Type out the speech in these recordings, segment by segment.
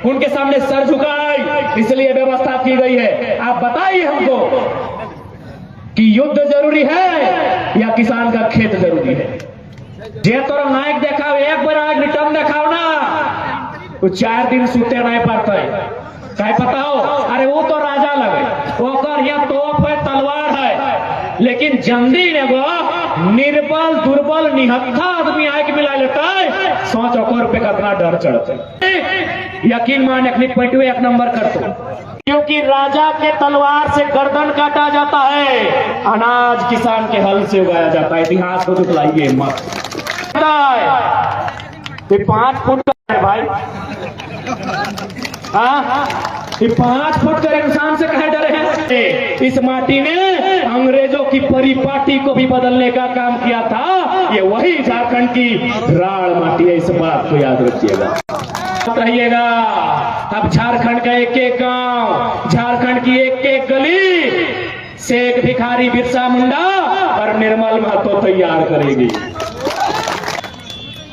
उनके सामने सर झुकाए, इसलिए व्यवस्था की गई है। आप बताइए हमको कि युद्ध जरूरी है या किसान का खेत जरूरी है? जे तोर नायक देखाओ, एक बार आग रिटर्न देखाओ ना, वो 4 दिन सूते नहीं पाते। कहे पता हो, अरे वो तो राजा लगे, वो यहाँ तोप है, तलवार है, लेकिन जंदी ने वो निर्बल दुर्बल निहत्था आदमी आके मिला लेता है। सोच ओकर पे कितना डर चढ़ते। यकीन मान अपनी पैटवे 1 नंबर करते, क्योंकि राजा के तलवार से गर्दन काटा जाता है, अनाज किसान के हल से उगाया जाता है। इतिहास को झुठलाइए मत। 5 फुट का है भाई, ये 5 फुट का इंसान से कहे डरे हैं? इस माटी ने अंग्रेजों की परिपाटी को भी बदलने का काम किया था। ये वही झारखंड की राड़ माटी है, इस बात को याद रखिएगा, रहिएगा। अब झारखंड का एक एक गांव, झारखंड की एक एक गली शेख भिखारी, बिरसा मुंडा और निर्मल महतो तैयार करेगी।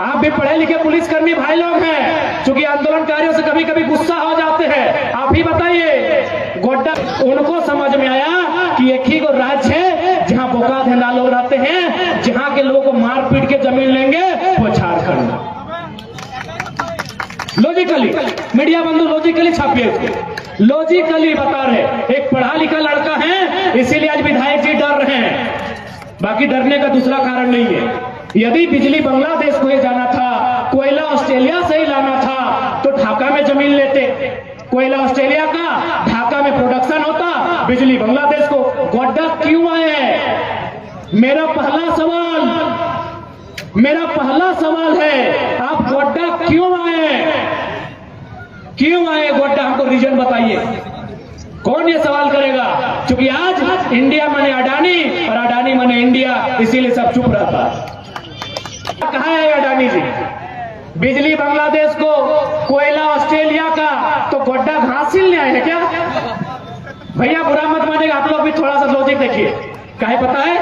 आप भी पढ़े लिखे पुलिसकर्मी भाई लोग हैं, क्योंकि आंदोलनकारियों से कभी कभी गुस्सा हो जाते हैं। आप ही बताइए, गोड्डा उनको समझ में आया कि एक ही को राज्य है जहां बोका धंधा लोग रहते हैं, जहां के लोगों को मार पीट के जमीन लेंगे, वो झारखंड। लॉजिकली मीडिया बंधु लॉजिकली छापिए उसको, लॉजिकली बता रहे। एक पढ़ा लिखा लड़का है, इसीलिए आज विधायक जी डर रहे हैं, बाकी डरने का दूसरा कारण नहीं है। यदि बिजली बांग्लादेश को ही जाना था, कोयला ऑस्ट्रेलिया से ही लाना था, तो ढाका में जमीन लेते। कोयला ऑस्ट्रेलिया का, ढाका में प्रोडक्शन होता, बिजली बांग्लादेश को। गोड्डा क्यों आए? मेरा पहला सवाल है, आप गोड्डा क्यों आए? क्यों आए गोड्डा? हमको रीजन बताइए। कौन ये सवाल करेगा? क्योंकि आज इंडिया माने अडानी और अडानी माने इंडिया, इसीलिए सब चुप रहता है। कहा है अडानी जी? बिजली बांग्लादेश को, कोयला ऑस्ट्रेलिया का, तो गोड्डा घास हिलने आए हैं क्या? भैया बुरा मत मानेगा, आप लोग भी थोड़ा सा लॉजिक देखिए। काहे पता है?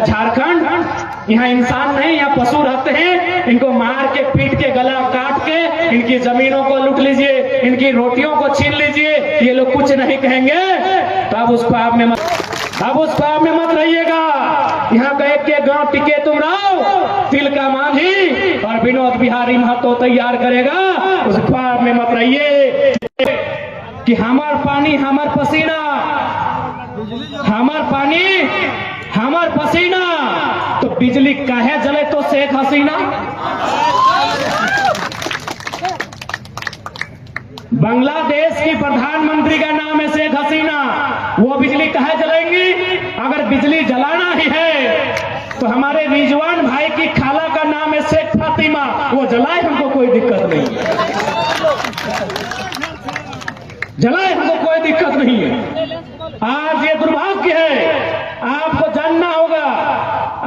झारखंड यहाँ इंसान नहीं, यहाँ पशु रहते हैं। इनको मार के पीट के गला काट के इनकी जमीनों को लूट लीजिए, इनकी रोटियों को छीन लीजिए, ये लोग कुछ नहीं कहेंगे। तो अब उस ख्वाब में मत रहिएगा। यहाँ का एक गांव टिके तुम रहो, तिलका मांझी और विनोद बिहारी महतो तैयार करेगा। उस ख्वाब में मत रहिए कि हमार पानी हमार पसीना, हमार पानी हमार पसीना। तो बिजली काहे जले तो शेख हसीना? बांग्लादेश की प्रधानमंत्री का नाम है शेख हसीना, वो बिजली काहे जलाएंगी? अगर बिजली जलाना ही है तो हमारे रिजवान भाई की खाला का नाम है शेख फातिमा, वो जलाए, हमको कोई दिक्कत नहीं, जलाए, हमको कोई दिक्कत नहीं है। आज ये दुर्भाग्य है, आपको जानना होगा,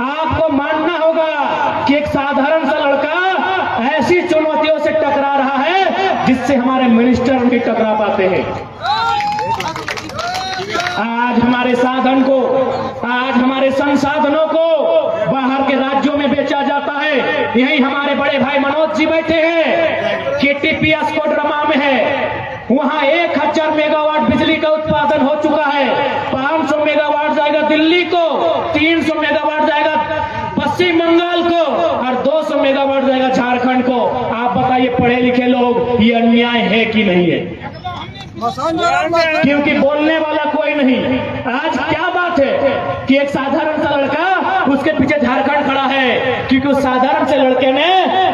आपको मानना होगा कि एक साधारण सा लड़का ऐसी चुनौतियों से टकरा रहा है जिससे हमारे मिनिस्टर नहीं टकरा पाते हैं। आज हमारे साधन को, आज हमारे संसाधनों को बाहर के राज्यों में बेचा जाता है। यही हमारे बड़े भाई मनोज जी बैठे हैं कि टीपीएस कोडरमा में है, वहां 1000 मेगावाट बिजली का उत्पादन हो चुका है। 500 मेगावाट जाएगा दिल्ली को, 300 मेगावाट जाएगा पश्चिम बंगाल को और 200 मेगावाट जाएगा झारखंड को। आप बताइए पढ़े लिखे लोग, ये अन्याय है कि नहीं है? क्योंकि बोलने वाला कोई नहीं। आज क्या बात है कि एक साधारण सा लड़का, उसके पीछे झारखंड खड़ा है, क्योंकि उस साधारण से लड़के ने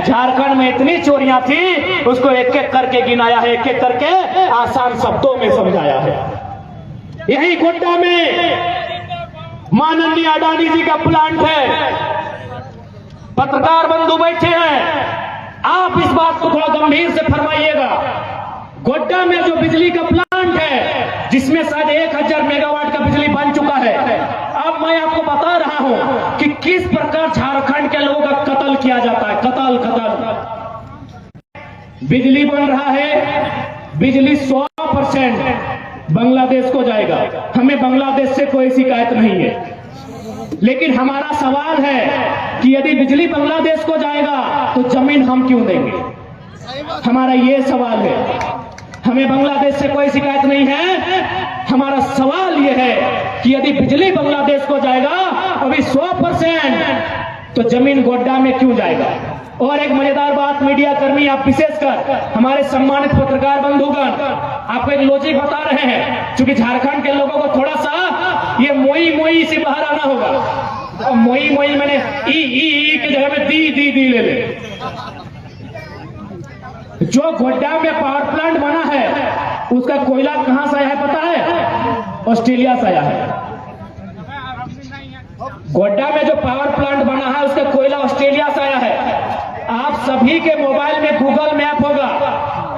झारखंड में इतनी चोरियां थी, उसको एक एक करके गिनाया है, एक एक करके आसान शब्दों में समझाया है। यही गोड्डा में माननीय अडानी जी का प्लांट है, पत्रकार बंधु बैठे हैं, आप इस बात को थोड़ा गंभीर से फरमाइएगा। गोड्डा में जो बिजली का प्लांट है, जिसमें शायद 1000 मेगावाट का बिजली बन चुका है, अब मैं आपको बता रहा हूं कि किस प्रकार झारखंड के लोगों का कत्ल किया जाता है। कत्ल बिजली बन रहा है, बिजली 100% बांग्लादेश को जाएगा। हमें बांग्लादेश से कोई शिकायत नहीं है, लेकिन हमारा सवाल है कि यदि बिजली बांग्लादेश को जाएगा तो जमीन हम क्यों देंगे? हमारा ये सवाल है। हमें बांग्लादेश से कोई शिकायत नहीं है। हमारा सवाल यह है कि यदि बिजली बांग्लादेश को जाएगा अभी 100%, तो जमीन गोड्डा में क्यों जाएगा? और एक मजेदार बात, मीडिया कर्मी आप विशेषकर हमारे सम्मानित पत्रकार बंधुगण, आपको एक लॉजिक बता रहे हैं। क्योंकि झारखंड के लोगों को थोड़ा सा ये मोई मोई से बाहर आना होगा। और मोई मोई मैंने ई की जगह में दी ले ले। जो गोड्डा में पावर प्लांट बना है उसका कोयला कहां से आया है पता है? ऑस्ट्रेलिया से आया है। गोड्डा में जो पावर प्लांट बना है उसका कोयला ऑस्ट्रेलिया से आया है। आप सभी के मोबाइल में गूगल मैप होगा,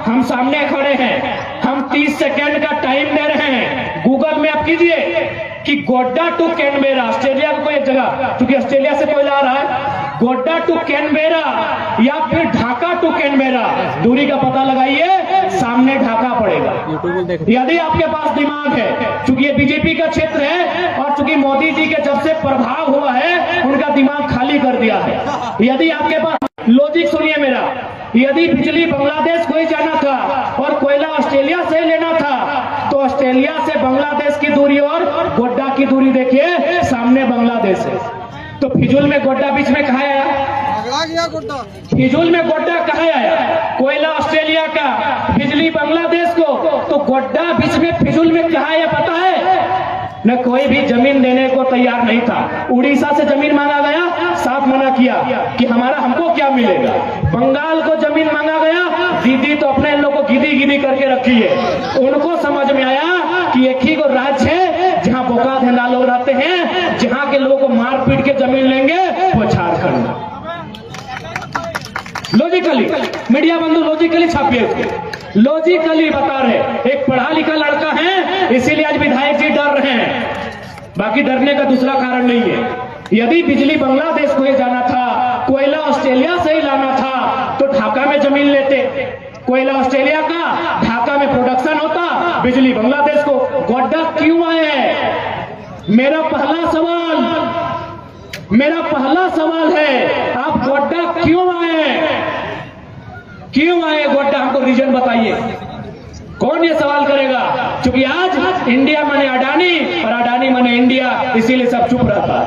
हम सामने खड़े हैं, हम 30 सेकेंड का टाइम दे रहे हैं। गूगल मैप कीजिए कि गोड्डा टू कैनबेरा, ऑस्ट्रेलिया को कोई एक जगह, क्योंकि ऑस्ट्रेलिया से कोयला आ रहा है, गोड्डा टू कैनबेरा या फिर ढाका टू कैनबेरा, दूरी का पता लगाइए, सामने ढाका पड़ेगा। यदि आपके पास दिमाग है, क्योंकि ये बीजेपी का क्षेत्र है और चूंकि मोदी जी के जब से प्रभाव हुआ है उनका दिमाग खाली कर दिया है। यदि आपके पास लॉजिक सुनिए मेरा, यदि बिजली बांग्लादेश को ही जाना था और कोयला ऑस्ट्रेलिया से लेना था, तो ऑस्ट्रेलिया से बांग्लादेश की दूरी और गोड्डा की दूरी देखिए, सामने बांग्लादेश है। तो फिजूल में गोड्डा बीच में कहाँ आया? फिजूल में गोड्डा कहाँ आया? कोयला ऑस्ट्रेलिया का, बिजली बांग्लादेश को, तो गोड्डा बीच में फिजूल में कहाँ आया पता है? न कोई भी जमीन देने को तैयार नहीं था। उड़ीसा से जमीन मांगा गया, साफ मना किया कि हमको क्या मिलेगा। बंगाल को जमीन मांगा गया, दीदी तो अपने लोग को गिदी करके रखी है। उनको समझ में आया कि एक ही को राज्य है जहां बोका धंधा लोग रहते हैं, जहां के लोगों को मार पीट के जमीन लेंगे, वो झारखंड। लॉजिकली मीडिया बंधु लॉजिकली छापिए उसको, लॉजिकली बता रहे। एक पढ़ा लिखा लड़का है, इसीलिए आज विधायक जी डर रहे हैं, बाकी डरने का दूसरा कारण नहीं है। यदि बिजली बांग्लादेश को ही जाना था, कोयला ऑस्ट्रेलिया से ही लाना था, तो ढाका में जमीन लेते। कोयला ऑस्ट्रेलिया का, ढाका में प्रोडक्शन होता, बिजली बांग्लादेश को। गोड्डा क्यों आए? मेरा पहला सवाल है, आप गोड्डा क्यों आए? गोड्डा, हमको रीजन बताइए। कौन ये सवाल करेगा? क्योंकि आज इंडिया माने अडानी और अडानी माने इंडिया, इसीलिए सब चुप रहता है।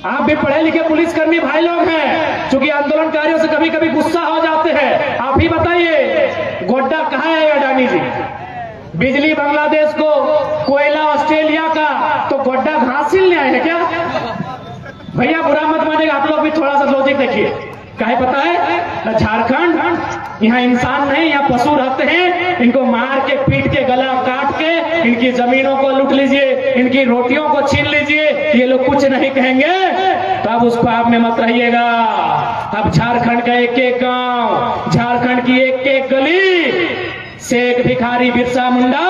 आप भी पढ़े लिखे पुलिसकर्मी भाई लोग हैं, क्योंकि आंदोलनकारियों से कभी कभी गुस्सा हो जाते हैं। आप ही बताइए, गोड्डा कहाँ है अडानी जी? बिजली बांग्लादेश को, कोयला ऑस्ट्रेलिया का, तो गोड्डा घास ले आए हैं क्या? भैया बुरा मत मानेगा, आप लोग भी थोड़ा सा लॉजिक देखिए। काहे पता है? झारखंड यहाँ इंसान नहीं, यहाँ पशु रहते हैं। इनको मार के, पीट के, गला काट के, इनकी जमीनों को लूट लीजिए, इनकी रोटियों को छीन लीजिए, ये लोग कुछ नहीं कहेंगे। तो अब उस पाप में मत रहिएगा। अब झारखंड का एक एक गांव, झारखंड की एक एक गली शेख भिखारी बिरसा मुंडा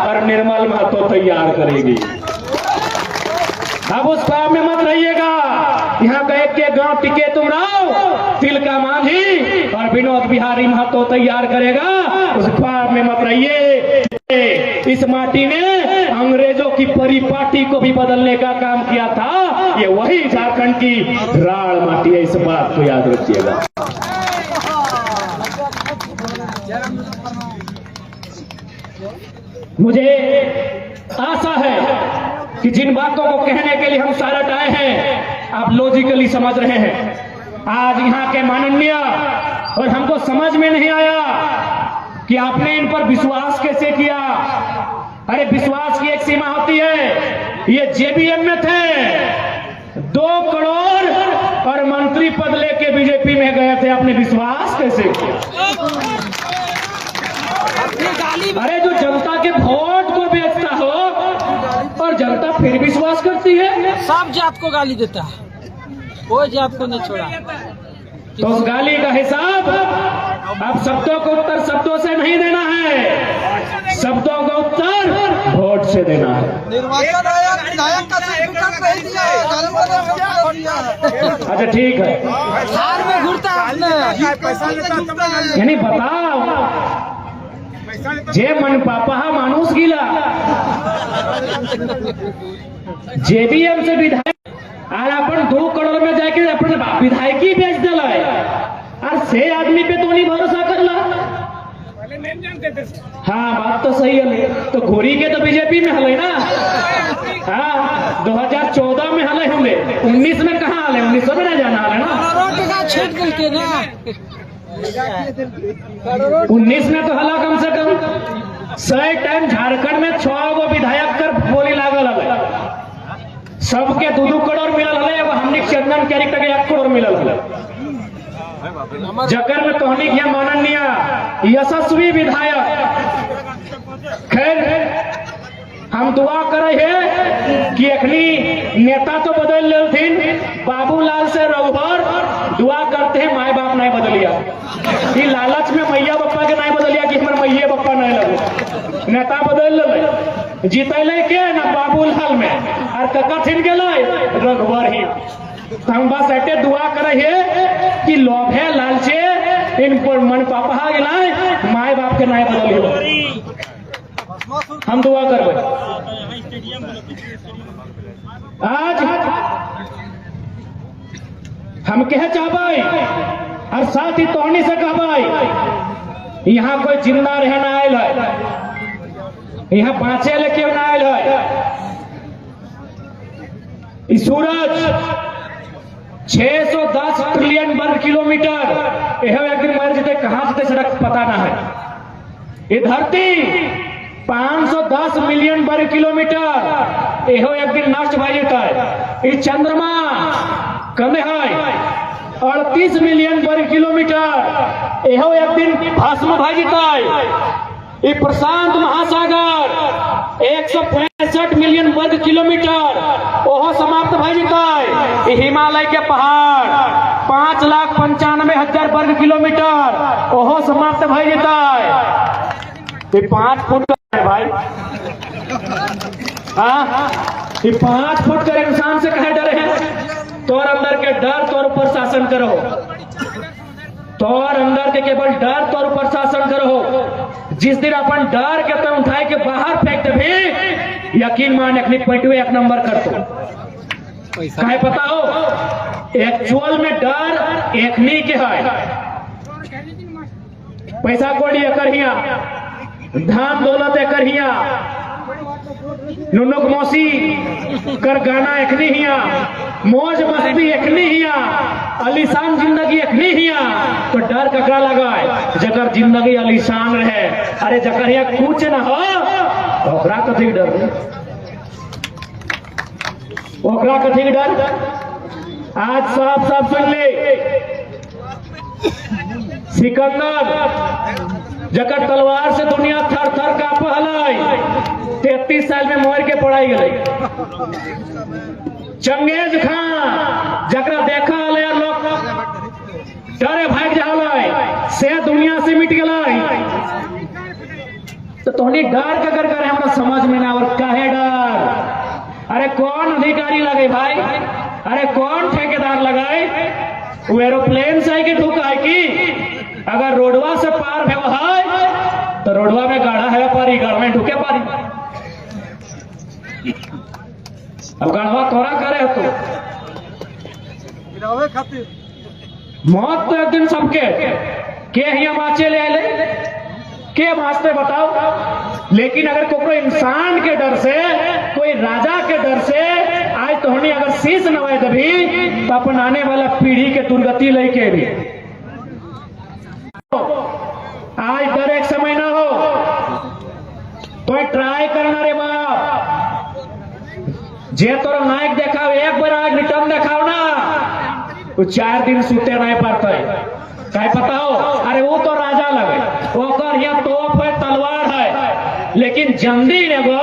और निर्मल महतो तैयार करेगी। अब उस पाप में मत रहिएगा। यहाँ का एक एक गांव टिके तुम राव, तिलका मांझी और विनोद बिहारी महतो तैयार करेगा। उस ख्वाब में मत रहिए। इस माटी ने अंग्रेजों की परिपाटी को भी बदलने का काम किया था। ये वही झारखंड की राड़ माटी है, इस बात को याद रखिएगा। मुझे आशा है कि जिन बातों को कहने के लिए हम सारट आए हैं, आप लॉजिकली समझ रहे हैं। आज यहाँ के माननीय, और हमको समझ में नहीं आया कि आपने इन पर विश्वास कैसे किया। अरे विश्वास की एक सीमा होती है। ये जेबीएम में थे, 2 करोड़ और मंत्री पद लेके बीजेपी में गए थे, आपने विश्वास कैसे किया? अरे जो जनता के वोट को बेचता हो और जनता फिर विश्वास करती है। सब जात को गाली देता है, कोई जात को नहीं छोड़ा। तो उस गाली का हिसाब अब शब्दों को उत्तर शब्दों से नहीं देना है, शब्दों का उत्तर वोट से देना है। निर्वाचन आयोग विधायक का सर्टिफिकेट भेज दिया है। अच्छा ठीक है, हार में घूरता है। यानी बताओ, जे मन पापा मानुस गिला, जेबीएम से विधायक और अपन 2 करोड़ में जाके अपन विधायकी बेच दिला और से आदमी पे तो नहीं भरोसा करला। हाँ बात तो सही है। तो घोरी के तो बीजेपी में हले ना। हाँ 2014 में हले होंगे, 19 में कहाँ हले? 19 में नहीं जाना हले ना। छेद गलते ना 19 में तो हला कम से कम 100 टाइम झारखंड में 6 गो विधायक कर बोली लागल हले, सबके 2-2 करोड़ मिलल हले। एगो हमनी चंदन कैरेक्टर के 1 करोड़ मिलल हले। जकर में तोहनी के माननीय यशस्वी विधायक। खैर हम दुआ करे है कि अखनी नेता तो बदल लेथिन, बाबूलाल से रघुवर दुआ करते हैं माए बाप नहीं बदलिया। कि लालच में मैया बप्पा के नहीं बदलिया कि हमारे मैये बप्पा नहीं लगे। नेता बदल ले जीतले के ना बाबूलाल में और कथिन के रघुवर ही। हम बस ऐसे दुआ करे है कि लोभ है लालचे इन पर मन पापा गए माए बाप के नहीं बदलियो। हम दुआ करबे। आज हम कह चाहबे और साथ ही तोहनी से कहबे यहाँ कोई जिंदा रहना आयल है, यहाँ बाँचे लेके ना आयल है। सूरज 610 ट्रिलियन वर्ग किलोमीटर यह एक दिन मर जते, कहां से सड़क पता ना है। ये धरती 510 मिलियन वर्ग किलोमीटर यह एक दिन नष्ट भा जता है। ये चंद्रमा कमे है 38 मिलियन वर्ग किलोमीटर यह एक दिन भस्म भा जता है। ये प्रशांत महासागर 165 मिलियन वर्ग किलोमीटर ओहो समाप्त भा जता है। ये हिमालय के पहाड़ 5,95,000 वर्ग किलोमीटर ओहो समाप्त भा जता है। ये 5 फुट का है भाई। हाँ ये 5 फुट के इंसान से कहे डरे हैं? तोर अंदर के डर तोर ऊपर शासन करो, तोर अंदर के केवल डर तोर ऊपर शासन करो। जिस दिन अपन डर के तो उठाए के बाहर फेंक भी यकीन मान अपनी पैटवे 1 नंबर कर दो। काहे पता हो एक्चुअल में डर एकनी के है। पैसा कौड़ी एकर हिया, धान दौलत एकर हिया, नुनुक मौसी कर गाना एखनी हिया, मौज मस्ती एखनी हिया, अलीशान जिंदगी एखनी हिया। तो डर ककरा लगाए जकर जिंदगी अलीशान रहे। अरे जकर हिया कुछ ना हो ओकरा कथी डर, ओकरा कथी डर। आज साफ साफ सुन ले, सिकंदर जकर तलवार से दुनिया थर थर काँप हलाई 33 साल में मोर के पढ़ाई गई। चंगेज खान जकरा देखा हले लोग डरे भाग जा से दुनिया से मिट गई। तो तोहनी डर का कर करे हमरा समझ में ना और काहे डर। अरे कौन अधिकारी लगे भाई, अरे कौन ठेकेदार लगाए? वो एरोप्लेन से कि ठुका है कि अगर रोडवा से पार है तो रोडवा में गाढ़ा है पारी, गाढ़ में ढुके पारी। अब गाढ़वा तोरा करे तो मौत तो एक दिन सबके के हिया बाँचे ले आए के वास्ते बताओ। लेकिन अगर कोई इंसान के डर से, कोई राजा के डर से आज तोहनी अगर शीश नवाए दबी तो अपन आने वाला पीढ़ी के दुर्गति लेके भी आज डर एक समय ना हो तो ट्राई करना रे बाप। जे तोरा नायक देखाओ एक बार आज रिटर्न देखाओ ना तो 4 दिन सुते नहीं पड़ते। कहे पता हो अरे वो तो राजा लगे ओकर यहाँ तोप है तलवार है, लेकिन जल्दी एगो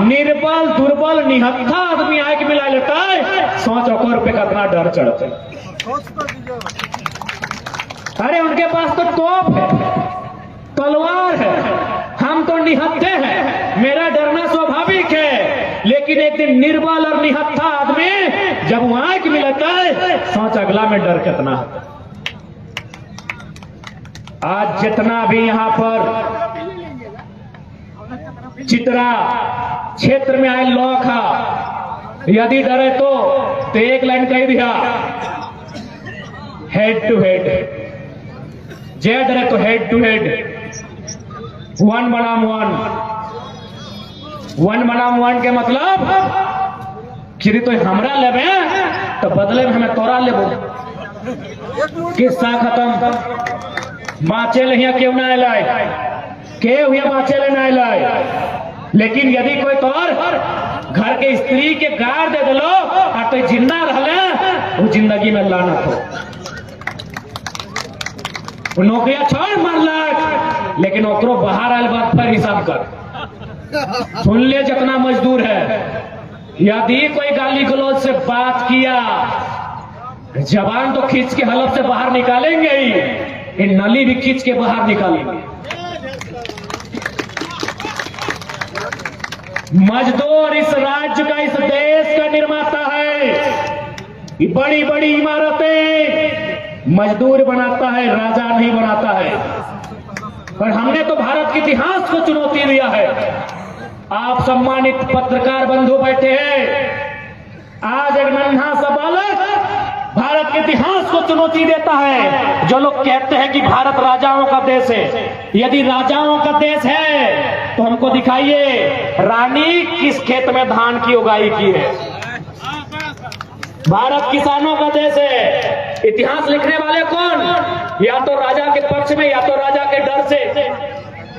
निर्बल दुर्बल निहत्था आदमी आके मिला लेता है। सोच ओकर पे कितना डर चढ़ते। अरे उनके पास तो तोप है तलवार है, हम तो निहत्थे हैं। मेरा डरना स्वाभाविक है, लेकिन एक दिन निर्बल और निहत्था आदमी जब वहां आके मिलता है सोच अगला में डर कितना है। आज जितना भी यहाँ पर चित्रा क्षेत्र में आए लोग है, यदि डरे तो एक लाइन कह दिया हेड टू हेड। जे डरे तो हेड टू हेड। 1 बनाम 1। 1 बनाम 1 के मतलब कि तो हमरा लेबे तो बदले में हमें तोरा लेबो। किस्सा खत्म। बाँचे लिया क्यों ना लाए के हुए बाँचे ले ना लाए। लेकिन यदि कोई तोर घर के स्त्री के गार दे दिलो और तो जिंदा रहले वो जिंदगी में लानत हो। वो नौकरियां छोड़ मारलक लेकिन ओकरो बाहर आयल बात पर हिसाब कर। सुन ले जितना मजदूर है, यदि कोई गाली गलौज से बात किया जबान तो खींच के हलफ से बाहर निकालेंगे ही, ये नली भी खींच के बाहर निकालेंगे। मजदूर इस राज्य का, इस देश का निर्माता है। ये बड़ी बड़ी इमारतें मजदूर बनाता है, राजा नहीं बनाता है। पर हमने तो भारत के इतिहास को चुनौती दिया है। आप सम्मानित पत्रकार बंधु बैठे हैं, आज एक नन्हा सा बालक भारत के इतिहास को चुनौती देता है। जो लोग कहते हैं कि भारत राजाओं का देश है, यदि राजाओं का देश है तो हमको दिखाइए रानी किस खेत में धान की उगाई की है। भारत किसानों का देश है। इतिहास लिखने वाले कौन? या तो राजा के पक्ष में या तो राजा के डर से।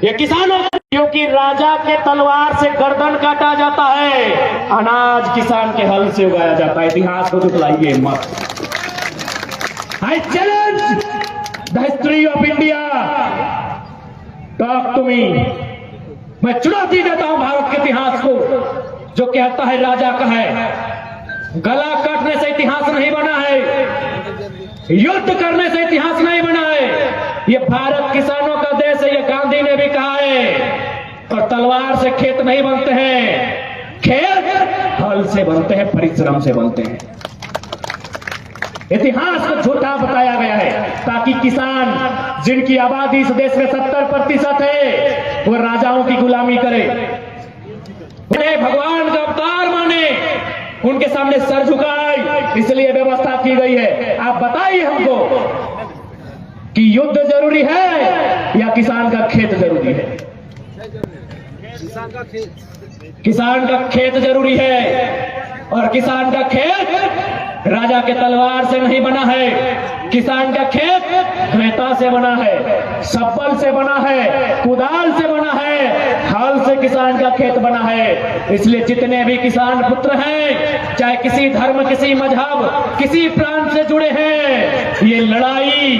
ये किसानों, क्योंकि राजा के तलवार से गर्दन काटा जाता है, अनाज किसान के हल से उगाया जाता है। इतिहास को झुठलाइए मत। I challenge the history of India. Talk to me. मैं चुनौती देता हूं भारत के इतिहास को, जो कहता है राजा का है। गला काटने से इतिहास नहीं बना है, युद्ध करने से इतिहास नहीं बना है। ये भारत किसानों का देश है, ये गांधी ने भी कहा है। और तलवार से खेत नहीं बनते हैं, खेत हल से बनते हैं, परिश्रम से बनते हैं। इतिहास को झूठा बताया गया है ताकि किसान, जिनकी आबादी इस देश में 70% है, वो राजाओं की गुलामी करे, उन्हें भगवान का अवतार माने, उनके सामने सर झुकाए। इसलिए व्यवस्था की गई है। आप बताइए हमको कि युद्ध जरूरी है या किसान का खेत जरूरी है? किसान का खेत जरूरी है। और किसान का खेत राजा के तलवार से नहीं बना है। किसान का खेत क्रेता से बना है, सब्बल से बना है, कुदाल से बना है, हल से किसान का खेत बना है। इसलिए जितने भी किसान पुत्र हैं, चाहे किसी धर्म, किसी मजहब, किसी प्रांत से जुड़े हैं, ये लड़ाई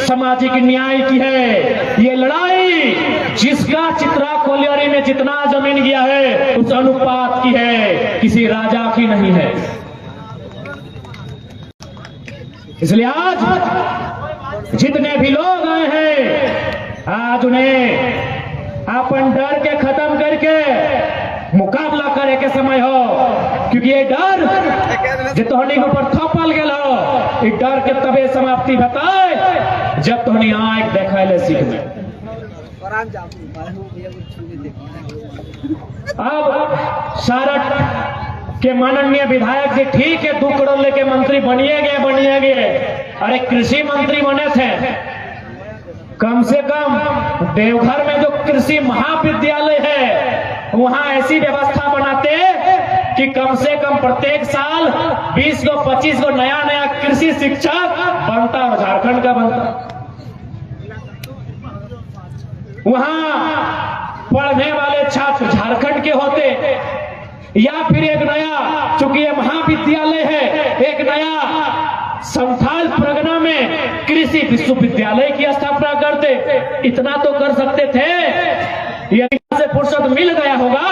सामाजिक न्याय की है। ये लड़ाई जिसका चित्रा कोलियरी में जितना जमीन गया है उस अनुपात की है, किसी राजा की नहीं है। इसलिए आज जितने भी लोग आए हैं, आज उन्हें अपन डर के खत्म करके मुकाबला करे के समय हो। क्योंकि ये डर जो तोहनी के ऊपर थोपल गेल हो, ये डर के तबे समाप्ति बताए जब तोहनी आंख देखा ले सीख में। अब सारठ के माननीय विधायक जी ठीक है 2 करोड़ लेके मंत्री बनिए गए। अरे कृषि मंत्री बने थे, कम से कम देवघर में जो कृषि महाविद्यालय है वहां ऐसी व्यवस्था बनाते कि कम से कम प्रत्येक साल 20 को 25 को नया कृषि शिक्षक बनता और झारखंड का बनता। वहां पढ़ने वाले छात्र झारखंड के होते, या फिर एक नया, चूंकि ये महाविद्यालय है, एक नया संथाल परगना में कृषि विश्वविद्यालय की स्थापना करते। इतना तो कर सकते थे। यदि से फुर्सत मिल गया होगा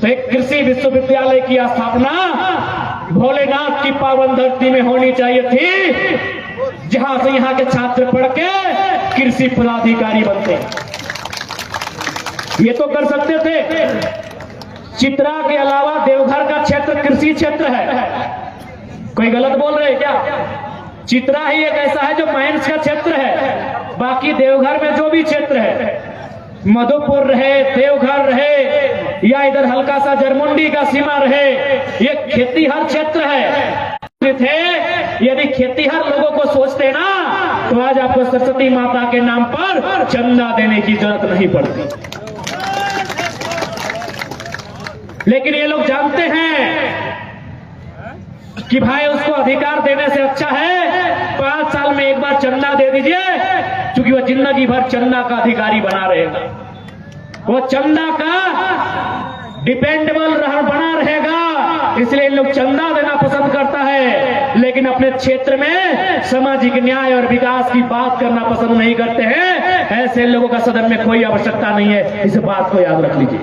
तो एक कृषि विश्वविद्यालय की स्थापना भोलेनाथ की पावन धरती में होनी चाहिए थी, जहां से यहाँ के छात्र पढ़ के कृषि पदाधिकारी बनते। ये तो कर सकते थे। चित्रा के अलावा देवघर का क्षेत्र कृषि क्षेत्र है। कोई गलत बोल रहे हैं क्या? चित्रा ही एक ऐसा है जो माइंस का क्षेत्र है। बाकी देवघर में जो भी क्षेत्र है, मधुपुर रहे, देवघर रहे, या इधर हल्का सा जरमुंडी का सीमा रहे, ये खेतीहर क्षेत्र है। थे यदि खेतीहर लोगों को सोचते ना तो आज आपको सरस्वती माता के नाम पर चंदा देने की जरूरत नहीं पड़ती। लेकिन ये लोग जानते हैं कि भाई उसको अधिकार देने से अच्छा है 5 साल में एक बार चंदा दे दीजिए, क्योंकि वह जिंदगी भर चंदा का अधिकारी बना रहेगा, वो चंदा का डिपेंडेबल बना रहेगा। इसलिए लोग चंदा देना पसंद करता है, लेकिन अपने क्षेत्र में सामाजिक न्याय और विकास की बात करना पसंद नहीं करते हैं। ऐसे लोगों का सदन में कोई आवश्यकता नहीं है, इस बात को याद रख लीजिए।